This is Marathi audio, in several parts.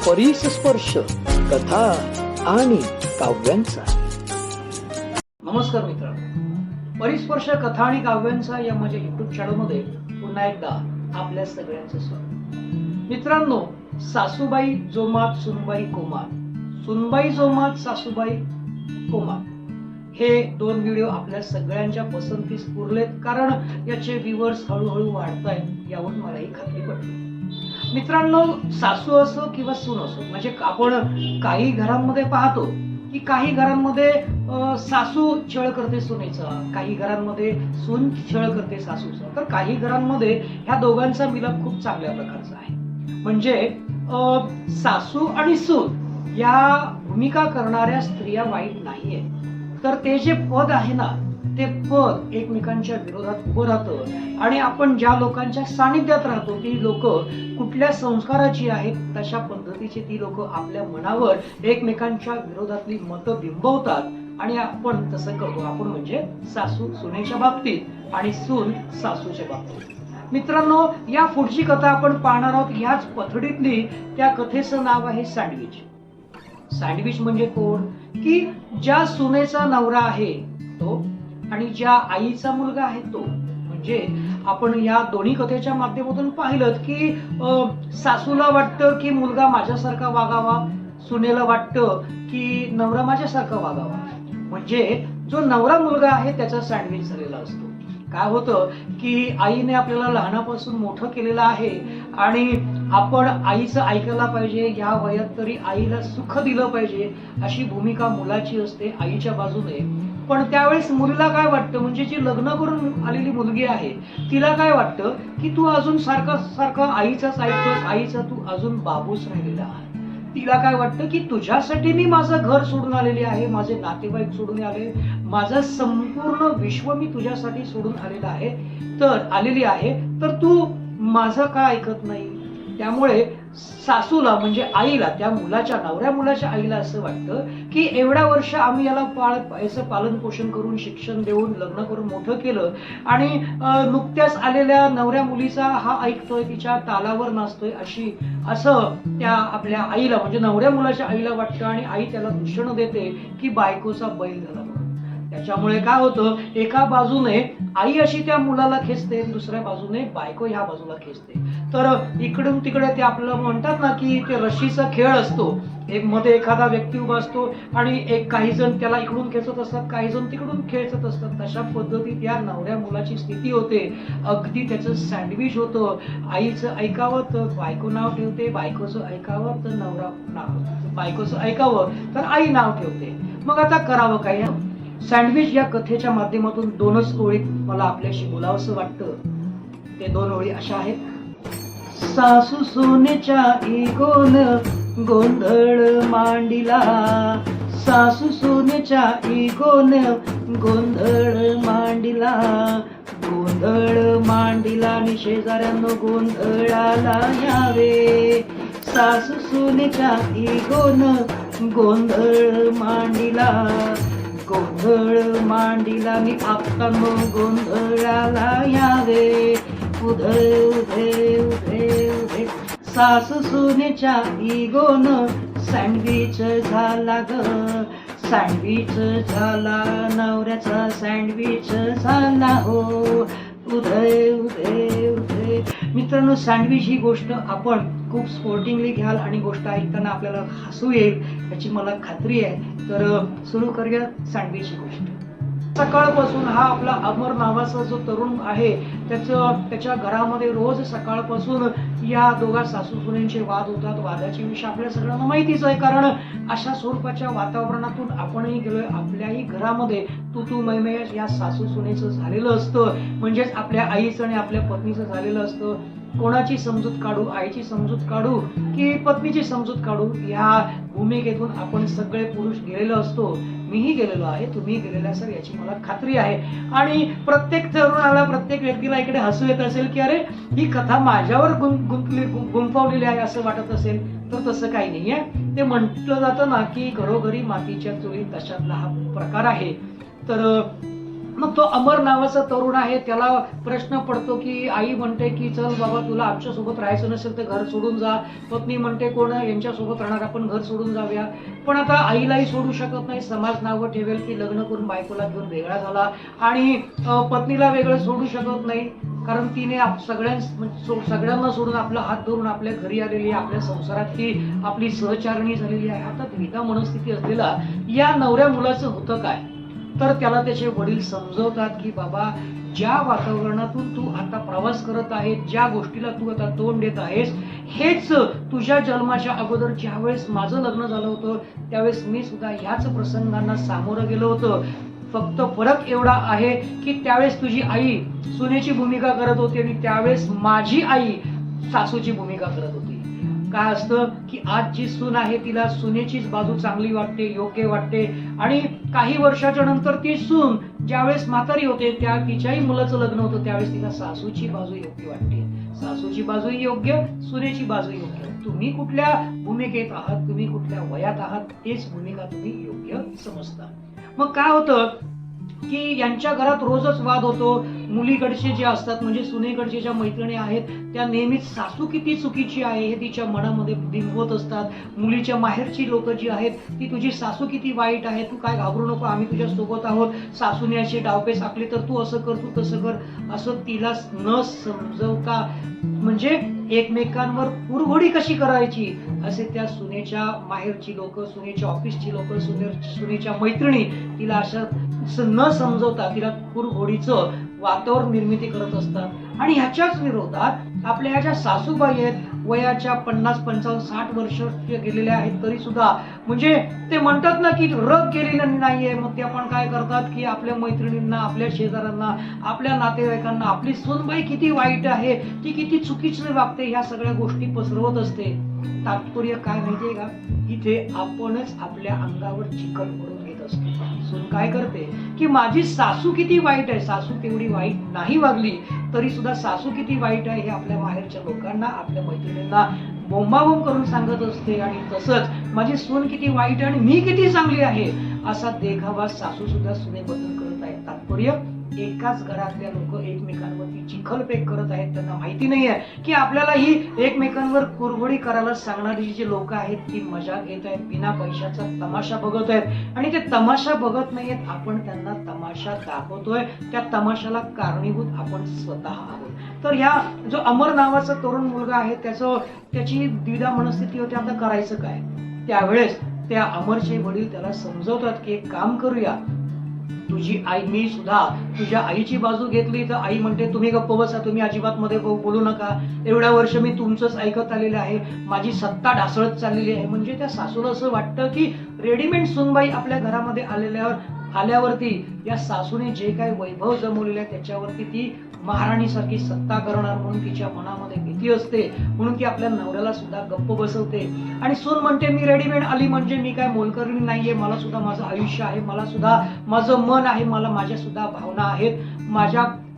परिसस्पर्श कथा आणि काव्यांचा. नमस्कार मित्रांनो, परिस्पर्श कथा आणि काव्यांचा या माझ्या युट्यूब चॅनलमध्ये पुन्हा एकदा आपल्या सगळ्यांचं स्वागत. मित्रांनो, सासूबाई जोमात सुनबाई कोमात, सुनबाई जोमात सासूबाई कोमात हे दोन व्हिडिओ आपल्या सगळ्यांच्या पसंतीस उरलेत, कारण याचे व्ह्यूअर्स हळूहळू वाढतायत यावर मलाही खात्री पटली. मित्रांनो, सासू असो किंवा सून असो, म्हणजे आपण काही घरांमध्ये पाहतो की काही घरांमध्ये सासू छळ करते सुनेचा, काही घरांमध्ये सून छळ करते सासूचा, तर काही घरांमध्ये ह्या दोघांचा मिलाप खूप चांगल्या प्रकारचा आहे. म्हणजे सासू आणि सून या भूमिका करणाऱ्या स्त्रिया वाईट नाहीये, तर ते जे पद आहे ना, ते पद एकमेकांच्या विरोधात उभं राहतं. आणि आपण ज्या लोकांच्या सानिध्यात राहतो ती लोक कुठल्या संस्काराची आहेत तशा पद्धतीचे ती लोक आपल्या मनावर एकमेकांच्या विरोधातली मतं बिंबवतात आणि आपण तसं करतो. आपण म्हणजे सासू सुनेच्या बाबतीत आणि सून सासूच्या बाबतीत. मित्रांनो, या पुढची कथा आपण पाहणार आहोत ह्याच पथडीतली. त्या कथेचं नाव आहे सँडविच. सँडविच म्हणजे कोण? की ज्या सुनेचा नवरा आहे तो आणि ज्या आईचा मुलगा आहे तो. म्हणजे आपण या दोन्ही कथेच्या माध्यमातून पाहिलं की सासूला वाटतं की मुलगा माझ्यासारखा वागावा, सुनेला वाटतं की नवरा माझ्यासारखा वागावा. म्हणजे जो नवरा मुलगा आहे त्याचा सँडविच झालेला असतो. काय होतं की आईने आपल्याला लहानापासून मोठं केलेलं आहे आणि आपण आईचं ऐकायला पाहिजे, या वयात तरी आईला सुख दिलं पाहिजे अशी भूमिका मुलाची असते आईच्या बाजूने. पण त्यावेळेस मुलीला काय वाटतं, म्हणजे जी लग्न करून आलेली मुलगी आहे तिला काय वाटतं की तू अजून सारखं आईचाच ऐकतोस, आईचा तू अजून बाबूच राहिलेला आहे. तिला काय वाटतं की तुझ्यासाठी मी माझं घर सोडून आलेले आहे, माझे नातेवाईक सोडून आले, माझं संपूर्ण विश्व मी तुझ्यासाठी सोडून आलेली आहे, तर तू माझं का ऐकत नाही. त्यामुळे सासूला म्हणजे आईला, त्या मुलाच्या नवऱ्या मुलाच्या आईला असं वाटतं की एवढ्या वर्ष आम्ही याला पालन पोषण करून शिक्षण देऊन लग्न करून मोठं केलं आणि नुकत्याच आलेल्या नवऱ्या मुलीचा हा ऐकतोय, तिच्या तालावर नाचतोय असं त्या आपल्या आईला म्हणजे नवऱ्या मुलाच्या आईला वाटतं. आणि आई त्याला दूषण देते की बायकोचा बैल झाला म्हणून. त्याच्यामुळे काय होतं, एका बाजूने आई अशी त्या मुलाला खेचते, दुसऱ्या बाजूने बायको ह्या बाजूला खेचते. तर इकडून तिकडे ते आपल्याला म्हणतात ना की ते रस्सीचा खेळ असतो. एक मध्ये एखादा व्यक्ती उभा असतो आणि काही जण त्याला इकडून खेचत असतात, काही जण तिकडून खेचत असतात. तशा पद्धतीत या नवऱ्या मुलाची स्थिती होते. अगदी त्याचं सँडविच होतं. आईचं ऐकावं तर बायको नाव ठेवते, बायकोचं ऐकावं तर नवरा नाव, बायकोचं ऐकावं तर आई नाव ठेवते. मग आता करावं काय? सँडविच या कथेच्या माध्यमातून दोनच ओळी मला आपल्याशी बोलावंसं वाटतं. ते दोन ओळी अशा आहेत. सासू सोनेच्या इगोन गोंधळ मांडिला, सासू सोनेच्या इगोन गोंधळ मांडिला, गोंधळ मांडिला आणि शेजाऱ्यांनो गोंधळाला यावे. सासू सोनेच्या इगोन गोंधळ मांडिला, गोंधळ मांडिला मी आपतानो गोंधळाला यावे. उधे उधे उधे उधे सासू सुनेच्या इगोन सँडविच झाला ग, सँडविच झाला नवऱ्याचा, सँडविच झाला हो. उधे उधे उधे. मित्रांनो, सँडविच ही गोष्ट आपण खूप स्पोर्टिंगली घ्याल आणि गोष्ट ऐकताना आपल्याला हसू येईल याची मला खात्री आहे. तर सुरू करूया सँडविच ही गोष्ट. सकाळपासून हा आपला अमर नावाचा जो तरुण आहे त्याच्या घरामध्ये रोज सकाळपासून या दोघा सासू सुनेंचे वाद होतात. वादाची विषय आपल्या सगळ्यांना माहितीच आहे, कारण अशा स्वरूपाच्या वातावरणातून आपणही गेलोय. आपल्याही घरामध्ये तू मैमय या सासू सुनेचं झालेलं असतं, म्हणजेच आपल्या आईचं आणि आपल्या पत्नीचं झालेलं असतं. कोणाची समजूत काढू, आईची समजूत काढू की पत्नीची समजूत काढू, या भूमिकेतून आपण सगळे पुरुष गेलेलो असतो. मीही गेलेलो आहे, तुम्ही गेलेला असाल याची मला खात्री आहे. आणि प्रत्येक तरुणाला, प्रत्येक व्यक्तीला इकडे हसू येत असेल की अरे ही कथा माझ्यावर गुंफवलेली आहे असं वाटत असेल, तर तसं काही नाहीये. ते म्हटलं जातं ना की घरोघरी मातीच्या चुली, तशातला हा प्रकार आहे. तर मग तो अमर नावाचा तरुण आहे, त्याला प्रश्न पडतो की आई म्हणते की चल बाबा तुला आमच्या सोबत राहायचं नसेल तर घर सोडून जा. पत्नी म्हणते कोण यांच्या सोबत राहणार, आपण घर सोडून जाऊया. पण आता आईलाही सोडू शकत नाही, समाज नावं ठेवेल की लग्न करून बायकोला घेऊन वेगळा झाला. आणि पत्नीला वेगळं सोडू शकत नाही, कारण तिने सगळ्यांना सोडून आपला हात धरून आपल्या घरी आलेली आहे, आपल्या संसारात ती आपली सहचारणी झालेली आहे. आता द्विधा मनस्थिती असलेला या नवऱ्या मुलाचं होतं काय, तर त्याला त्याचे वडील समजवतात की बाबा ज्या वातावरणातून तू आता प्रवास करत आहे, ज्या गोष्टीला तू आता तोंड देत आहेस, हेच तुझ्या जन्माच्या अगोदर ज्यावेळेस माझं लग्न झालं होतं त्यावेळेस मी सुद्धा ह्याच प्रसंगांना सामोरं गेलो होतं. फक्त फरक एवढा आहे की त्यावेळेस तुझी आई सुनेची भूमिका करत होती आणि त्यावेळेस माझी आई सासूची भूमिका करत होती. काय असतं की आज जी सून आहे तिला सुनेचीच बाजू चांगली वाटते, योग्य वाटते. आणि काही वर्षाच्या नंतर ती सून ज्यावेळेस म्हातारी होते, त्या तिच्याही मुलाचं लग्न होतं, त्यावेळेस तिला सासूची बाजू योग्य वाटते. सासूची बाजूही योग्य, सुनेची बाजू योग्य. तुम्ही कुठल्या भूमिकेत आहात, तुम्ही कुठल्या वयात आहात, तेच भूमिका तुम्ही योग्य समजता. मग काय होतं की यांच्या घरात रोजच वाद होतो. मुलीकडचे जे असतात म्हणजे सुनेकडचे ज्या मैत्रिणी आहेत त्या नेहमीच सासू किती चुकीची आहे हे तिच्या मनामध्ये बिंबवत असतात. मुलीच्या माहेरची लोक जी आहेत ती तुझी सासू किती वाईट आहे, तू काय घाबरू नको, आम्ही तुझ्या सोबत आहोत, सासूने अशी डावपेच आखली तर तू असं कर, तू तसं कर, असं तिला न समजवता म्हणजे एकमेकांवर कुरघोडी कशी करायची असे त्या सुनेच्या माहेरची लोक, सुनेच्या ऑफिसची लोक, सुनेच्या मैत्रिणी तिला अशा न समजवता तिला कुरघोडीचं वातावरण निर्मिती करत असतात. आणि ह्याच्याच विरोधात आपल्या ह्या ज्या सासूबाई आहेत, वयाच्या 50, 55, 60 वर्ष गेलेल्या आहेत तरी सुद्धा म्हणजे ते म्हणतात ना की रग गेलेलं नाहीये. मग ते आपण काय करतात की आपल्या मैत्रिणींना, आपल्या शेजाऱ्यांना, आपल्या नातेवाईकांना आपली सूनबाई किती वाईट आहे, ती किती चुकीची वागते, ह्या सगळ्या गोष्टी पसरवत असते. तात्पर्य काय माहितीये का, इथे आपणच आपल्या अंगावर चिखल पडून घेत असतो. सून काय करते की माझी सासू किती वाईट आहे, सासू तेवढी वाईट नाही वागली तरी सुद्धा सासू किती वाईट आहे हे आपल्या बाहेरच्या लोकांना, आपल्या मैत्रिणींना बोंबाबोंब करून सांगत असते. आणि तसंच माझी सून किती वाईट आहे आणि मी किती चांगली आहे असा देखावा सासू सुद्धा सुनेबद्दल करत आहे. तात्पर्य एकाच घरातल्या लोक एकमेकांवरती चिखलफेक करत आहेत. त्यांना माहिती नाहीये की आपल्याला ही एकमेकांवर कुरघोडी करायला सांगणारी जी लोक आहेत ती मजा घेत आहेत, बिना पैशाचा तमाशा बघत आहेत. आणि ते तमाशा बघत नाहीयेत, आपण त्यांना तमाशा दाखवतोय. त्या तमाशाला कारणीभूत आपण स्वतः आहोत. तर ह्या जो अमर नावाचा तरुण मुलगा आहे त्याची द्विधा मनस्थिती होती, आता करायचं काय. त्यावेळेस त्या अमरचे वडील त्याला समजवतात की एक काम करूया, तुझी आई, मी सुद्धा तुझ्या आईची बाजू घेतली तर आई म्हणते तुम्ही गप्प बसा, तुम्ही अजिबात मध्ये बोलू नका, एवढ्या वर्ष मी तुमचंच ऐकत आलेलं आहे, माझी सत्ता ढासळत चाललेली आहे. म्हणजे त्या सासूला असं वाटतं की रेडीमेड सुनबाई आपल्या घरामध्ये आल्यावरती या सासूने जे काही वैभव जमवलेलं आहे त्याच्यावरती ती महाराणीसारखी सत्ता करणार म्हणून तिच्या मनामध्ये भीती असते. म्हणून ती आपल्या नवऱ्याला सुद्धा गप्प बसवते. आणि सून म्हणते मी रेडीमेड आली म्हणजे मी काय मोलकरणी नाहीये, मला सुद्धा माझं आयुष्य आहे, मला सुद्धा माझं मन आहे, मला माझ्या सुद्धा भावना आहेत,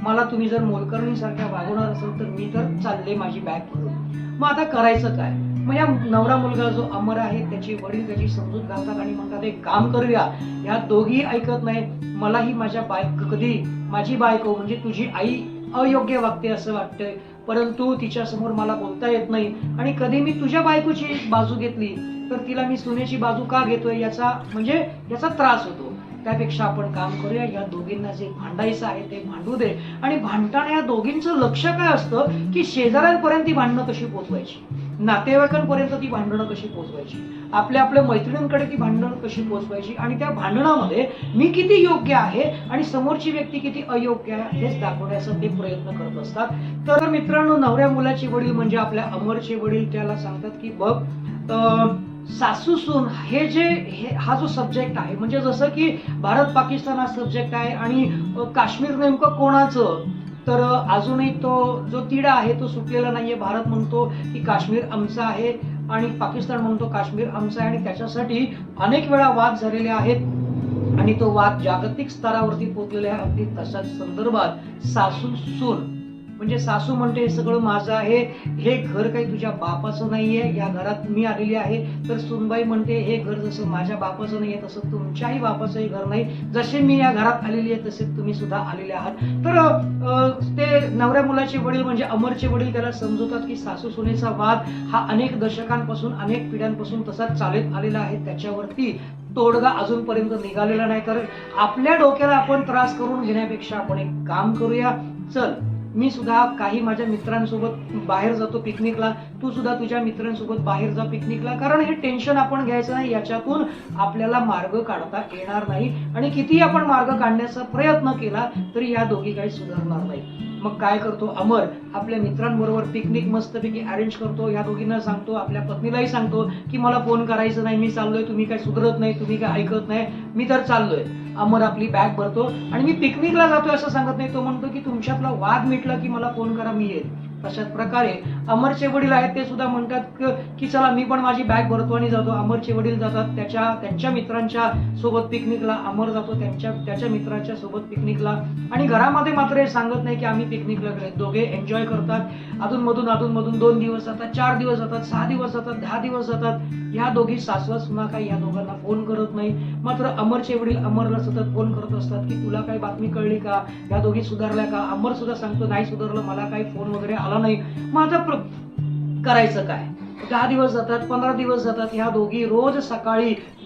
मला तुम्ही जर मोलकरणी सारख्या वागवणार असेल तर मी तर चालले माझी बॅग भरून. मग आता करायचं काय. मग या नवरा मुलगा जो अमर आहे त्याचे वडील त्याची समजूत घालतात आणि म्हणतात एक काम करूया, या दोघी ऐकत नाही, मलाही माझी बायको म्हणजे तुझी आई अयोग्य वागते असं वाटतंय, परंतु तिच्या समोर मला बोलता येत नाही. आणि कधी मी तुझ्या बायकोची बाजू घेतली तर तिला मी सुनेची बाजू का घेतोय याचा त्रास होतो. त्यापेक्षा आपण काम करूया, या दोघींना जे भांडायचं आहे ते भांडू दे. आणि भांडताना या दोघींचं लक्ष काय असतं की शेजाऱ्यांपर्यंत ती भांडणं कशी पोहोचवायची, नातेवाईकांपर्यंत ती भांडणं कशी पोहोचवायची, आपल्या मैत्रिणींकडे ती भांडणं कशी पोहोचवायची. आणि त्या भांडणामध्ये मी किती योग्य आहे आणि समोरची व्यक्ती किती अयोग्य आहे हेच दाखवण्याचा ते प्रयत्न करत असतात. तर मित्रांनो, नवऱ्या मुलाचे वडील म्हणजे आपल्या अमरचे वडील त्याला सांगतात की बघ, सासू सून हा जो सब्जेक्ट आहे म्हणजे जसं की भारत पाकिस्तान हा सब्जेक्ट आहे आणि काश्मीर नेमकं कोणाचं, तर अजूनही तो जो तिढा आहे तो सुटलेला नाहीये. भारत म्हणतो की काश्मीर आमचं आहे आणि पाकिस्तान म्हणतो काश्मीर आमचं आहे. आणि त्याच्यासाठी अनेक वेळा वाद झालेले आहेत आणि तो वाद जागतिक स्तरावरती पोहोचलेला आहे. अगदी तशाच संदर्भात सासू सून म्हणजे सासू म्हणते हे सगळं माझं आहे, हे घर काही तुझ्या बापाचं नाहीये, या घरात मी आलेली आहे. तर सुनबाई म्हणते हे घर जसं माझ्या बापाचं नाहीये तसं तुमच्याही बापाचंही घर नाही, जसे मी या घरात आलेली आहे तसे तुम्ही सुद्धा आलेले आहात. तर ते नवऱ्या मुलाचे वडील म्हणजे अमरचे वडील त्याला समजवतात की सासू सुनेचा वाद हा अनेक दशकांपासून अनेक पिढ्यांपासून तसाच चालत आलेला आहे, त्याच्यावरती तोडगा अजूनपर्यंत निघालेला नाही. तर आपल्या डोक्याला आपण त्रास करून घेण्यापेक्षा आपण एक काम करूया, चल मी सुद्धा काही माझ्या मित्रांसोबत बाहेर जातो पिकनिकला, तू सुद्धा तुझ्या मित्रांसोबत बाहेर जा पिकनिकला. कारण हे टेन्शन आपण घ्यायचं नाही, याच्यातून आपल्याला मार्ग काढता येणार नाही. आणि किती आपण मार्ग काढण्याचा प्रयत्न केला तरी या दोघी काही सुधारणार नाही. मग काय करतो अमर, आपल्या मित्रांबरोबर पिकनिक मस्तपैकी अरेंज करतो. या दोघींना सांगतो, आपल्या पत्नीलाही सांगतो की मला फोन करायचं नाही, मी चाललोय, तुम्ही काय सुधरत नाही, तुम्ही काय ऐकत नाही, मी तर चाललोय. अमर आपली बॅग भरतो आणि मी पिकनिकला जातोय असं सांगत नाही, तो म्हणतो की तुमच्यातला वाद मिटला की मला फोन करा, मी येईल. तशाच प्रकारे अमरचे वडील आहेत ते सुद्धा म्हणतात की चला मी पण माझी बॅग भरतो आणि जातो. अमरचे वडील जातात त्यांच्या मित्रांच्या सोबत पिकनिकला, अमर जातो त्याच्या मित्रांच्या सोबत पिकनिकला. आणि घरामध्ये मात्र हे सांगत नाही की आम्ही पिकनिकला गेले. दोघे एन्जॉय करतात. अधूनमधून 2 दिवस जातात, 4 दिवस जातात, 6 दिवस जातात, 10 दिवस जातात. या दोघी सासवा सुना काही या दोघांना फोन करत नाही. मात्र अमरचे वडील अमरला सतत फोन करत असतात की तुला काही बातमी कळली का, या दोघी सुधारल्या का. अमर सुद्धा सांगतो नाही सुधारलं, मला काही फोन वगैरे आला नाही. मग आता करायचं काय. 10 दिवस जातात, 15 दिवस जातात. ह्या दोघी रोज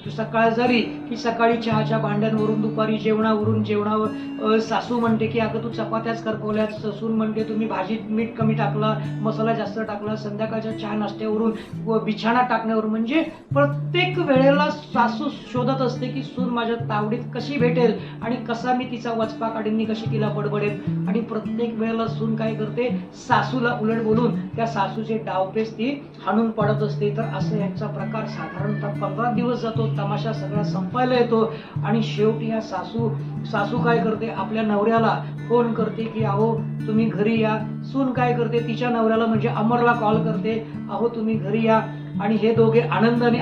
सकाळ झाली की सकाळी चहाच्या भांड्यांवरून, दुपारी जेवणावर सासू म्हणते की अगं तू चपात्याच करपवल्यात, सून म्हणते तुम्ही भाजीत मीठ कमी टाकला, मसाला जास्त टाकला. संध्याकाळच्या चहा नाश्त्यावरून व बिछाणा टाकण्यावरून, म्हणजे प्रत्येक वेळेला सासू शोधत असते की सून माझ्या तावडीत कशी भेटेल आणि कसा मी तिचा वचपा काढीन, कशी तिला बडबडेल. आणि प्रत्येक वेळेला सून काय करते, सासूला उलट बोलून त्या सासूचे डावपेच ती हाणून पडत असते. तर असं यांचा प्रकार साधारणतः 15 दिवस जातो. तमाशा सगळा संपायला येतो आणि शेवटी या सासू काय करते, आपल्या नवऱ्याला फोन करते की अहो तुम्ही घरी या. सून काय करते, तिच्या नवऱ्याला म्हणजे अमरला कॉल करते, अहो तुम्ही घरी या. आणि हे दोघे आनंदाने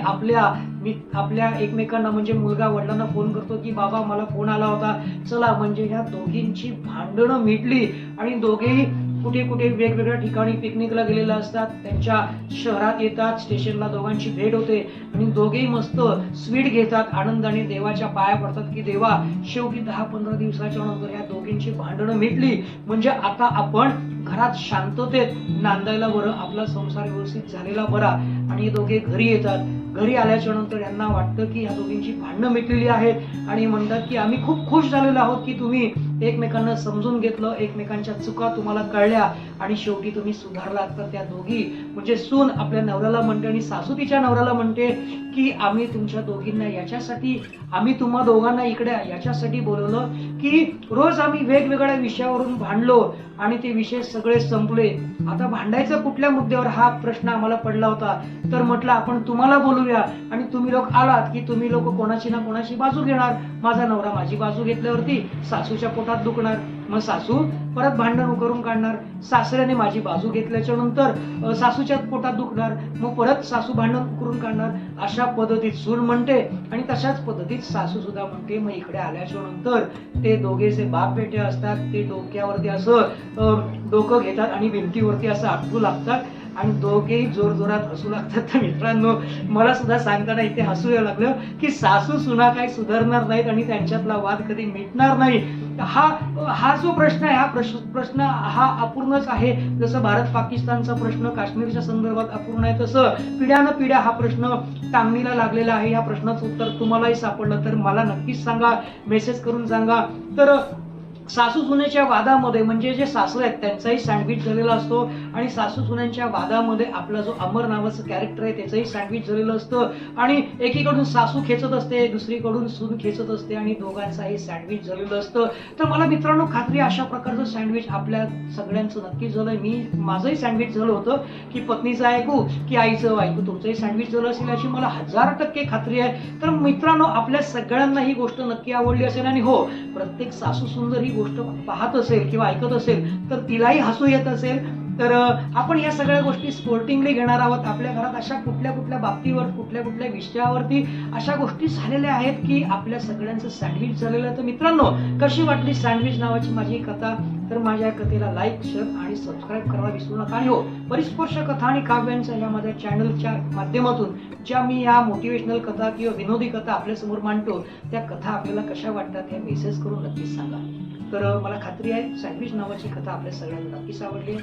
आपल्या एकमेकांना म्हणजे मुलगा वडिलांना फोन करतो की बाबा मला फोन आला होता, चला. म्हणजे ह्या दोघींची भांडणं मिटली आणि दोघेही कुठे वेगवेगळ्या ठिकाणी पिकनिकला गेलेला असतात. त्यांच्या शहरात येतात, स्टेशनला दोघांची भेट होते आणि दोघेही मस्त स्वीट घेतात, आनंदाने देवाच्या पाया पडतात की देवा शेवटी 10-15 दिवसाच्या नंतर या दोघींची भांडणं मिटली, म्हणजे आता आपण घरात शांततेत नांदायला बरं, आपला संसार व्यवस्थित झालेला बरा. आणि दोघे घरी येतात. घरी आल्याच्या नंतर यांना वाटतं की या दोघींची भांडणं मिटलेली आहेत आणि म्हणतात की आम्ही खूप खुश झालेलो आहोत की तुम्ही एकमेकांना समजून घेतलं, एकमेकांच्या चुका तुम्हाला कळल्या आणि शेवटी तुम्ही सुधारलात. तर त्या दोघी म्हणजे सून आपल्या नवऱ्याला म्हणते आणि सासू तिच्या नवऱ्याला म्हणते की आम्ही तुमच्या दोघींना याच्यासाठी, आम्ही तुम्हा दोघांना इकडे याच्यासाठी बोलवलं की रोज आम्ही वेगवेगळ्या विषयावरून भांडलो आणि ते विषय सगळे संपले. आता भांडायचं कुठल्या मुद्द्यावर हा प्रश्न आम्हाला पडला होता. तर म्हटलं आपण तुम्हाला बोलूया आणि तुम्ही लोक आलात की तुम्ही लोक कोणाची ना कोणाची बाजू घेणार. माझा नवरा माझी बाजू घेतल्यावरती सासूच्या पोटात दुखणार, मग सासू परत भांडण करून काढणार. सासऱ्याने माझी बाजू घेतल्याच्या नंतर सासूच्या पोटात दुखणार, मग परत सासू भांडण करून काढणार. अशा पद्धतीत सून म्हणते आणि तशाच पद्धतीत सासू सुद्धा म्हणते. मग इकडे आल्याच्या नंतर ते दोघेचे बाप बेटे असतात, ते डोक्यावरती असं डोकं घेतात आणि भिंतीवरती असं आपटू लागतात आणि दोघेही जोरजोरात हसू लागतात. तर मित्रांनो, मला सुद्धा सांगताना इथे हसू यायला लागलं की सासू सुना काही सुधारणार नाहीत आणि त्यांच्यातला वाद कधी मिटणार नाही. हा जो प्रश्न आहे, हा प्रश्न हा अपूर्णच आहे. जसं भारत पाकिस्तानचा प्रश्न काश्मीरच्या संदर्भात अपूर्ण आहे, तसं पिढ्यानपिढ्या हा प्रश्न टांगणीला लागलेला आहे. या प्रश्नाचं उत्तर तुम्हालाही सापडलं तर मला नक्कीच सांगा, मेसेज करून सांगा. तर सासू सुनेच्या वादामध्ये म्हणजे जे सासरे आहेत त्यांचाही सँडविच झालेला असतो आणि सासू सुनेच्या वादामध्ये आपला जो अमर नावाचं कॅरेक्टर आहे त्याचंही सँडविच झालेलं असतं आणि एकीकडून सासू खेचत असते, दुसरीकडून सून खेचत असते आणि दोघांचाही सँडविच झालेलं असतं. तर मला मित्रांनो खात्री अशा प्रकारचं सँडविच आपल्या सगळ्यांचं नक्कीच झालंय. माझंही सँडविच झालं होतं की पत्नीचं ऐकू की आईचं ऐकू, तुमचंही सँडविच झालं असेल याची मला 1000% खात्री आहे. तर मित्रांनो, आपल्या सगळ्यांना ही गोष्ट नक्की आवडली असेल आणि हो, प्रत्येक सासू सुंदर ही गोष्ट पाहत असेल किंवा ऐकत असेल तर तिलाही हसू येत असेल. तर आपण या सगळ्या गोष्टी स्पोर्टिंगली घेणार आहोत. आपल्या घरात अशा कुठल्या बाबतीवर, कुठल्या विषयावरती अशा गोष्टी झालेल्या आहेत की आपल्या सगळ्यांचं सँडविच झालेलं आहे. तर मित्रांनो, कशी वाटली सँडविच नावाची माझी कथा? तर माझ्या कथेला लाईक, शेअर आणि सबस्क्राईब करायला विसरू नका. आणि हो, परिस्पर्श कथा आणि काव्यांचा या माझ्या चॅनलच्या माध्यमातून ज्या मी या मोटिवेशनल कथा किंवा विनोदी कथा आपल्यासमोर मांडतो, त्या कथा आपल्याला कशा वाटतात हे मेसेज करून नक्कीच सांगा. तर मला खात्री आहे सँडविच नावाची कथा आपल्या सगळ्यांना नक्कीच आवडली.